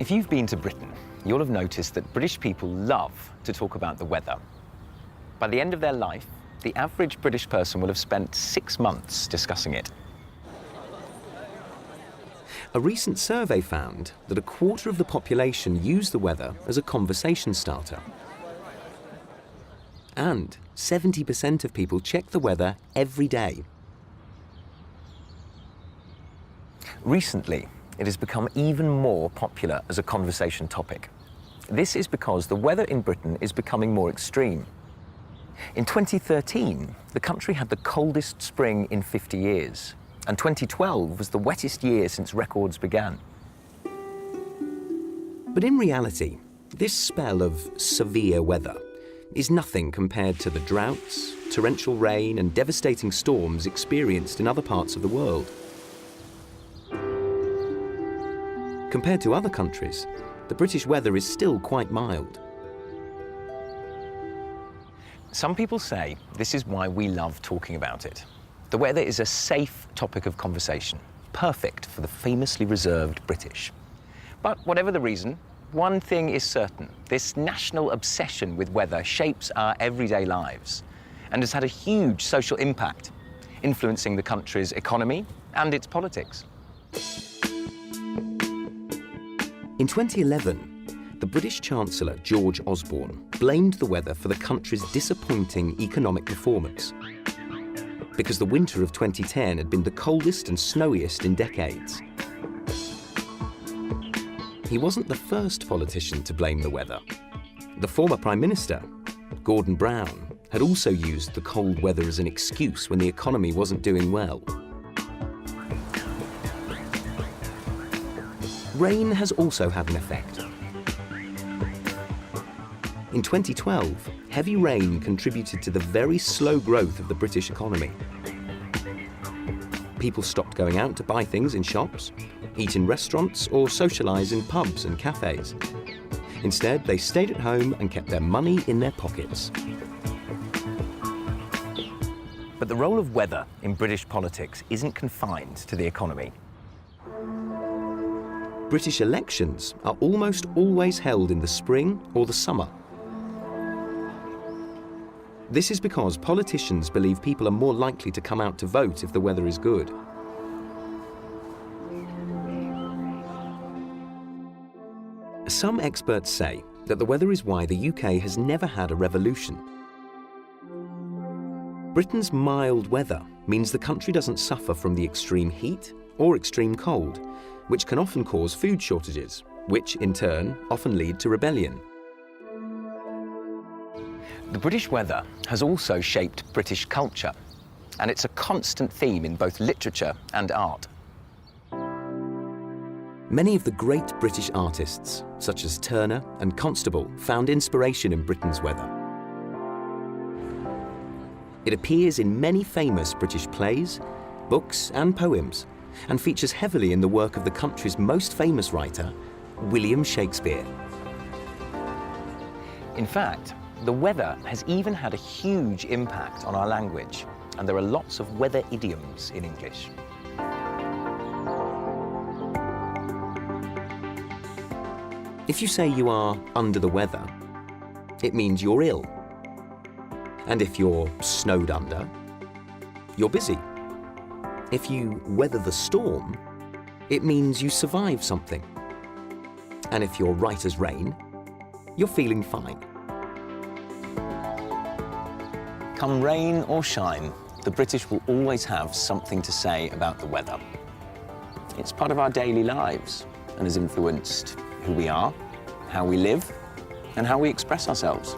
If you've been to Britain, you'll have noticed that British people love to talk about the weather. By the end of their life, the average British person will have spent 6 months discussing it. A recent survey found that a quarter of the population use the weather as a conversation starter. And 70% of people check the weather every day. Recently, it has become even more popular as a conversation topic. This is because the weather in Britain is becoming more extreme. In 2013, the country had the coldest spring in 50 years, and 2012 was the wettest year since records began. But in reality, this spell of severe weather is nothing compared to the droughts, torrential rain, and devastating storms experienced in other parts of the world. Compared to other countries, the British weather is still quite mild. Some people say this is why we love talking about it. The weather is a safe topic of conversation, perfect for the famously reserved British. But whatever the reason, one thing is certain. This national obsession with weather shapes our everyday lives and has had a huge social impact, influencing the country's economy and its politics. In 2011, the British Chancellor, George Osborne, blamed the weather for the country's disappointing economic performance, because the winter of 2010 had been the coldest and snowiest in decades. He wasn't the first politician to blame the weather. The former Prime Minister, Gordon Brown, had also used the cold weather as an excuse when the economy wasn't doing well. Rain has also had an effect. In 2012, heavy rain contributed to the very slow growth of the British economy. People stopped going out to buy things in shops, eat in restaurants, or socialise in pubs and cafes. Instead, they stayed at home and kept their money in their pockets. But the role of weather in British politics isn't confined to the economy. British elections are almost always held in the spring or the summer. This is because politicians believe people are more likely to come out to vote if the weather is good. Some experts say that the weather is why the UK has never had a revolution. Britain's mild weather means the country doesn't suffer from the extreme heat or extreme cold, which can often cause food shortages, which in turn often lead to rebellion. The British weather has also shaped British culture, and it's a constant theme in both literature and art. Many of the great British artists, such as Turner and Constable, found inspiration in Britain's weather. It appears in many famous British plays, books and poems, and features heavily in the work of the country's most famous writer, William Shakespeare. In fact, the weather has even had a huge impact on our language, and there are lots of weather idioms in English. If you say you are under the weather, it means you're ill. And if you're snowed under, you're busy. If you weather the storm, it means you survive something. And if you're right as rain, you're feeling fine. Come rain or shine, the British will always have something to say about the weather. It's part of our daily lives and has influenced who we are, how we live, and how we express ourselves.